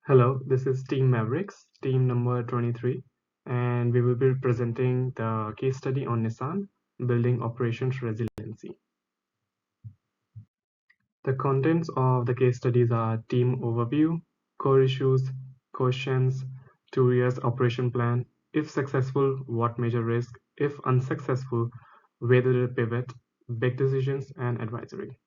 Hello, this is Team Mavericks, team number 23, and we will be presenting the case study on Nissan, Building Operations Resiliency. The contents of the case studies are team overview, core issues, questions, 2 years operation plan, if successful, what major risk, if unsuccessful, where did it pivot, big decisions, and advisory.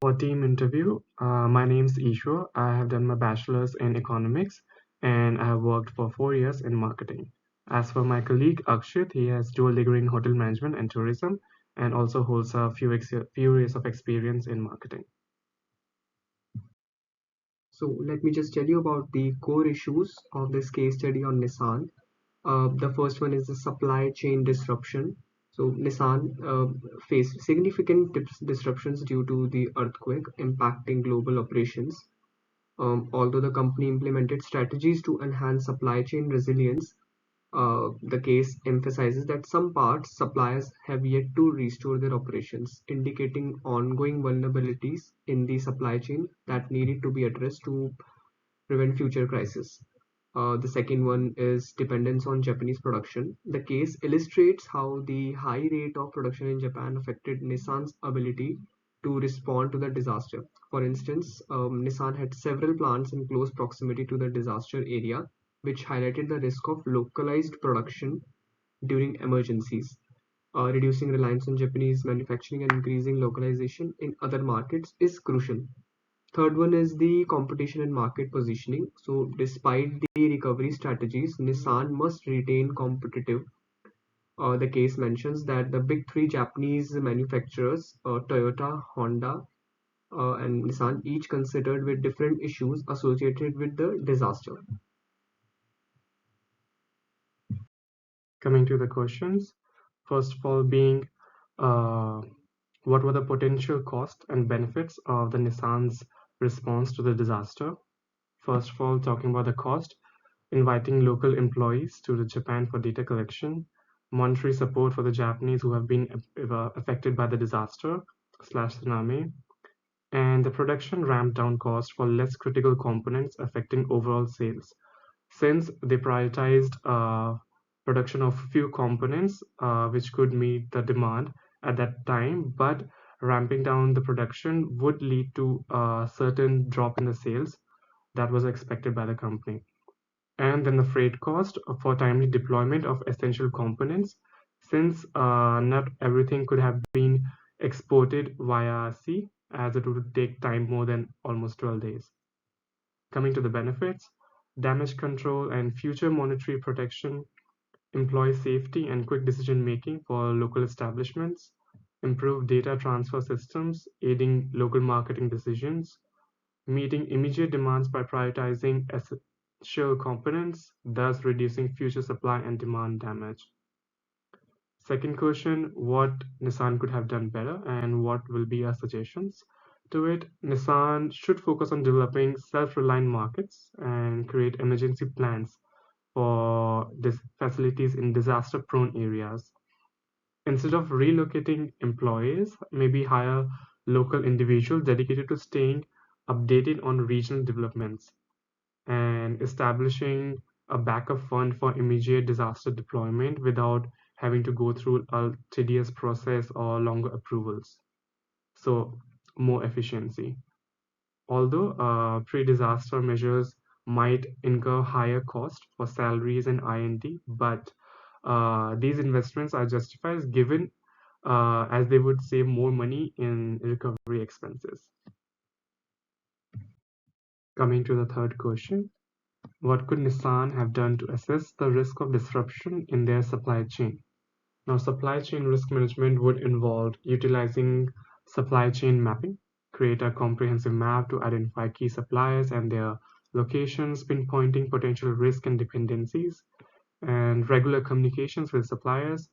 For team interview, my name's Ishwar. I have done my bachelor's in economics and I have worked for 4 years in marketing. As for my colleague Akshit, he has dual degree in hotel management and tourism and also holds a few years of experience in marketing. So let me just tell you about the core issues of this case study on Nissan. The first one is the supply chain disruption. So Nissan faced significant disruptions due to the earthquake impacting global operations. Although the company implemented strategies to enhance supply chain resilience, the case emphasizes that some parts suppliers have yet to restore their operations, indicating ongoing vulnerabilities in the supply chain that needed to be addressed to prevent future crises. The second one is dependence on Japanese production. The case illustrates how the high rate of production in Japan affected Nissan's ability to respond to the disaster. For instance, Nissan had several plants in close proximity to the disaster area, which highlighted the risk of localized production during emergencies. Reducing reliance on Japanese manufacturing and increasing localization in other markets is crucial. Third one is the competition and market positioning. So despite the recovery strategies, Nissan must retain competitive. The case mentions that the big three Japanese manufacturers, Toyota, Honda, and Nissan, each considered with different issues associated with the disaster. Coming to the questions, first of all being uh, what were the potential costs and benefits of the Nissan's response to the disaster? First of all, talking about the cost, inviting local employees to the Japan for data collection, monetary support for the Japanese who have been affected by the disaster slash tsunami, and the production ramp down cost for less critical components affecting overall sales. Since they prioritized production of few components which could meet the demand at that time, but ramping down the production would lead to a certain drop in the sales that was expected by the company. And then the freight cost for timely deployment of essential components, since not everything could have been exported via sea, as it would take time more than almost 12 days. Coming to the benefits, damage control and future monetary protection, employee safety and quick decision making for local establishments, improve data transfer systems, aiding local marketing decisions, meeting immediate demands by prioritizing essential components, thus reducing future supply and demand damage. Second question, what Nissan could have done better and what will be our suggestions to it? Nissan should focus on developing self-reliant markets and create emergency plans for facilities in disaster-prone areas. Instead of relocating employees, maybe hire local individuals dedicated to staying updated on regional developments and establishing a backup fund for immediate disaster deployment without having to go through a tedious process or longer approvals. So, more efficiency. Although pre-disaster measures might incur higher cost for salaries and I&D, but these investments are justified given as they would save more money in recovery expenses. Coming to the third question, what could Nissan have done to assess the risk of disruption in their supply chain? Now, supply chain risk management would involve utilizing supply chain mapping, create a comprehensive map to identify key suppliers and their locations, pinpointing potential risk and dependencies, and regular communications with suppliers,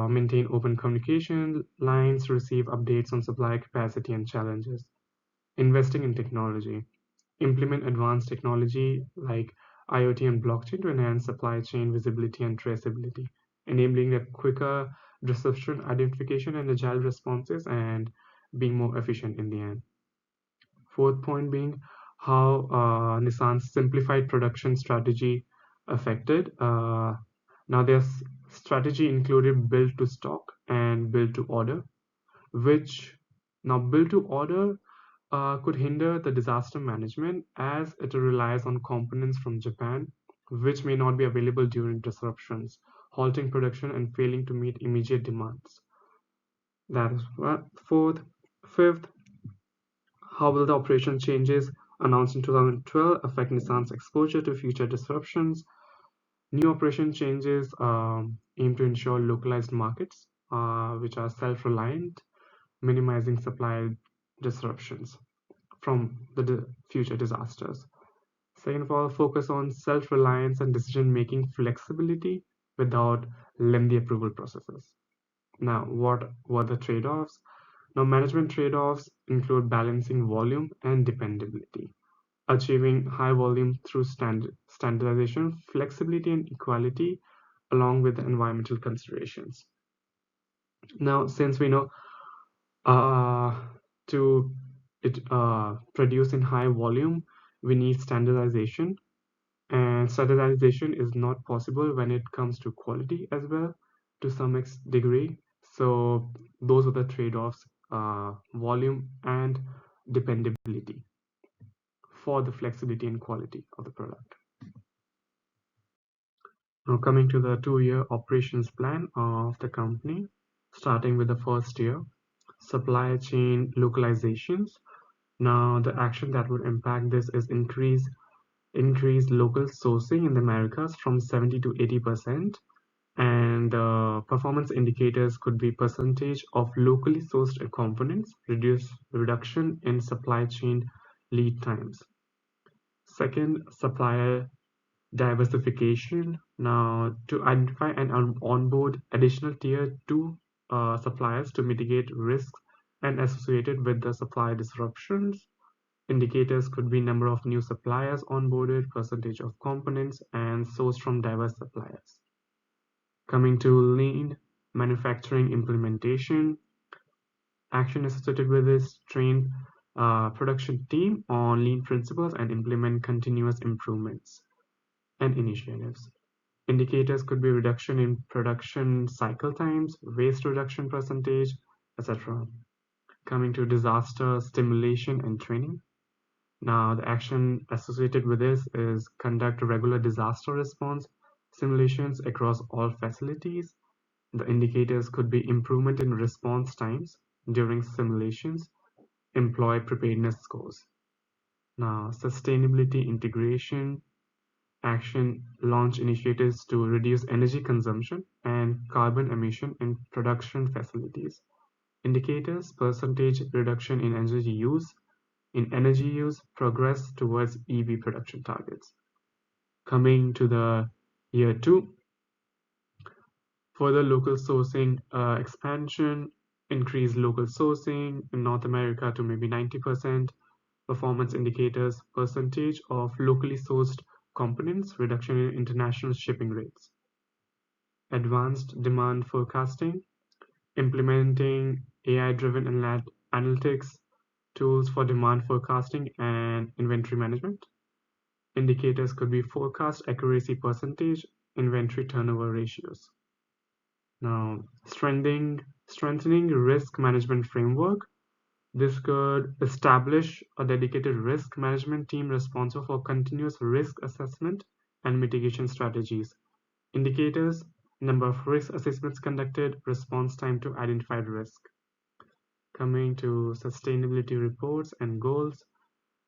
maintain open communication lines to receive updates on supply capacity and challenges, investing in technology, implement advanced technology like IoT and blockchain to enhance supply chain visibility and traceability, enabling a quicker disruption identification and agile responses and being more efficient in the end. Fourth point being how Nissan's simplified production strategy affected. Now, their strategy included build to stock and build to order, which now build to order could hinder the disaster management as it relies on components from Japan, which may not be available during disruptions, halting production and failing to meet immediate demands. That is what. Fourth. Fifth, how will the operation changes announced in 2012 affect Nissan's exposure to future disruptions? New operation changes aim to ensure localized markets, which are self-reliant, minimizing supply disruptions from the future disasters. Second of all, focus on self-reliance and decision-making flexibility without lengthy approval processes. Now, what were the trade-offs? Now, management trade-offs include balancing volume and dependability, achieving high volume through standardization, flexibility, and equality, along with the environmental considerations. Now, since we know uh, to produce in high volume, we need standardization, and standardization is not possible when it comes to quality as well to some degree. So those are the trade-offs, volume and dependability for the flexibility and quality of the product. Now coming to the 2-year operations plan of the company, starting with the first year, supply chain localizations. Now the action that would impact this is increase local sourcing in the Americas from 70 to 80%, and performance indicators could be percentage of locally sourced components, reduction in supply chain lead times. Second, supplier diversification. Now, to identify and onboard additional tier 2 suppliers to mitigate risks and associated with the supply disruptions. Indicators could be number of new suppliers onboarded, percentage of components, and sourced from diverse suppliers. Coming to lean manufacturing implementation, action associated with this, train production team on lean principles and implement continuous improvements and initiatives. Indicators could be reduction in production cycle times, waste reduction percentage, etc. Coming to disaster stimulation and training. Now, the action associated with this is conduct regular disaster response simulations across all facilities. The indicators could be improvement in response times during simulations, employee preparedness scores. Now, sustainability integration, action launch initiatives to reduce energy consumption and carbon emission in production facilities. Indicators, percentage reduction in energy use, progress towards EV production targets. Coming to the year 2, further local sourcing expansion, increase local sourcing in North America to maybe 90%, performance indicators, percentage of locally sourced components, reduction in international shipping rates. Advanced demand forecasting, implementing AI-driven analytics tools for demand forecasting and inventory management. Indicators could be forecast accuracy percentage, inventory turnover ratios. Now, strengthening risk management framework. This could establish a dedicated risk management team responsible for continuous risk assessment and mitigation strategies. Indicators, number of risk assessments conducted, response time to identified risk. Coming to sustainability reports and goals,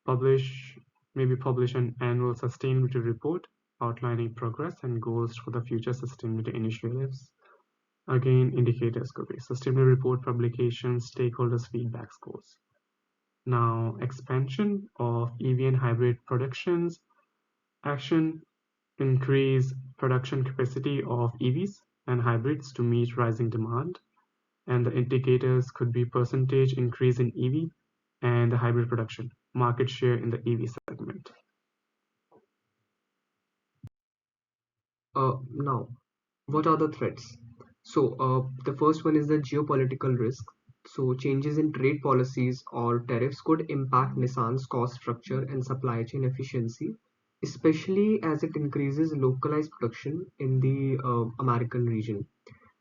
publish an annual sustainability report outlining progress and goals for the future sustainability initiatives. Again, indicators could be sustainability report publication, stakeholders feedback scores. Now, expansion of EV and hybrid productions. Action, increase production capacity of EVs and hybrids to meet rising demand. And the indicators could be percentage increase in EV and the hybrid production, market share in the EV segment. Now, what are the threats? So, the first one is the geopolitical risk. So changes in trade policies or tariffs could impact Nissan's cost structure and supply chain efficiency, especially as it increases localized production in the American region.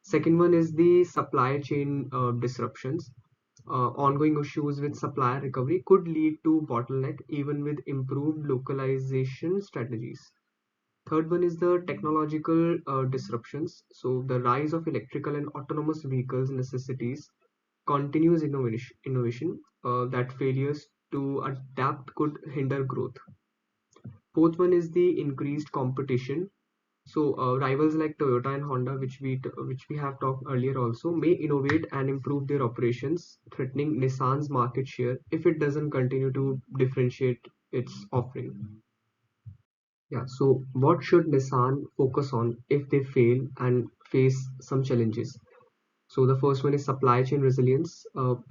Second one is the supply chain disruptions. Ongoing issues with supplier recovery could lead to bottleneck even with improved localization strategies. Third one is the technological disruptions. So the rise of electrical and autonomous vehicles necessities continuous innovation that failures to adapt could hinder growth. Fourth one is the increased competition. So rivals like Toyota and Honda, which we have talked earlier also, may innovate and improve their operations, threatening Nissan's market share if it doesn't continue to differentiate its offering. Yeah. So what should Nissan focus on if they fail and face some challenges? So the first one is supply chain resilience.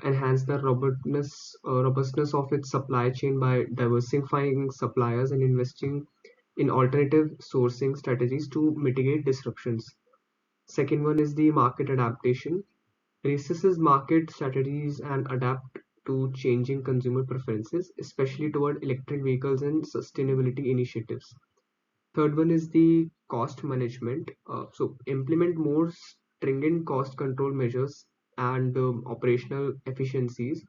Enhance the robustness of its supply chain by diversifying suppliers and investing in alternative sourcing strategies to mitigate disruptions. Second one is the market adaptation. Reassesses market strategies and adapt to changing consumer preferences, especially toward electric vehicles and sustainability initiatives. Third one is the cost management. So implement more stringent cost control measures and operational efficiencies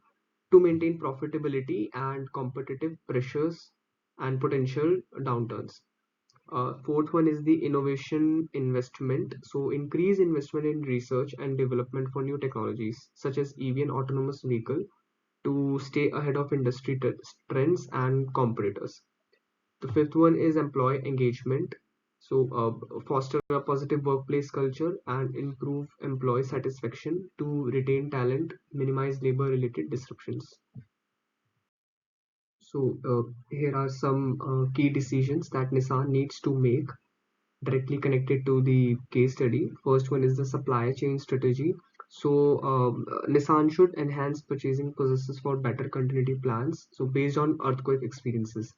to maintain profitability and competitive pressures and potential downturns. Fourth one is the innovation investment. So increase investment in research and development for new technologies such as EV and autonomous vehicle to stay ahead of industry trends and competitors. The fifth one is employee engagement. So, foster a positive workplace culture and improve employee satisfaction to retain talent, minimize labor related disruptions. So, here are some key decisions that Nissan needs to make directly connected to the case study. First one is the supply chain strategy. So, Nissan should enhance purchasing processes for better continuity plans. So, based on earthquake experiences.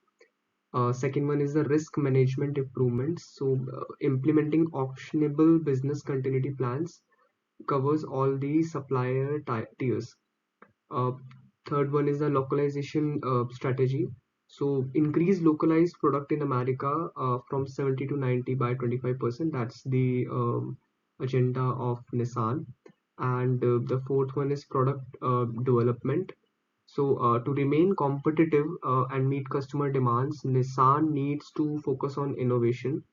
Second one is the risk management improvements. So, implementing optionable business continuity plans covers all the supplier tiers. Uh, Third one is the localization strategy. So, increase localized product in America from 70 to 90 by 25%. That's the agenda of Nissan. And the fourth one is product development. So, to remain competitive and meet customer demands, Nissan needs to focus on innovation,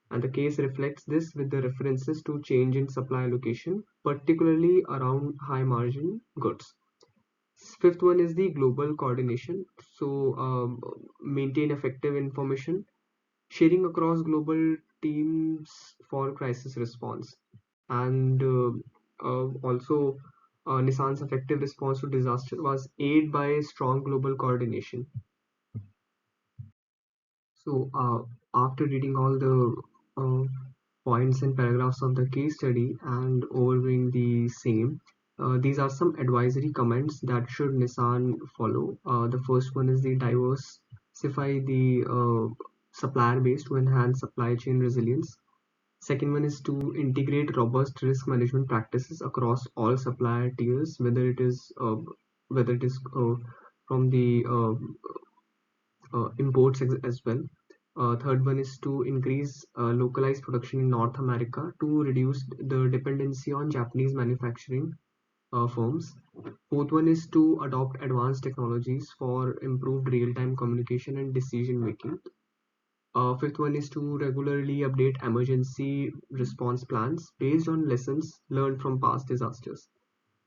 and the case reflects this with the references to change in supply allocation, particularly around high margin goods. Fifth one is the global coordination. So, maintain effective information sharing across global teams for crisis response, and also Nissan's effective response to disaster was aided by strong global coordination. So, after reading all the uh, points and paragraphs of the case study and overviewing the same, these are some advisory comments that should Nissan follow. The first one is the diversify the supplier base to enhance supply chain resilience. Second one is to integrate robust risk management practices across all supplier tiers, whether it is from the imports as well. Third one is to increase localized production in North America to reduce the dependency on Japanese manufacturing firms. Fourth one is to adopt advanced technologies for improved real-time communication and decision making. Fifth one is to regularly update emergency response plans based on lessons learned from past disasters.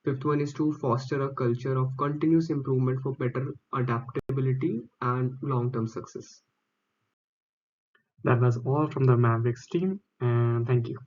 Fifth one is to foster a culture of continuous improvement for better adaptability and long-term success. That was all from the Mavericks team, and thank you.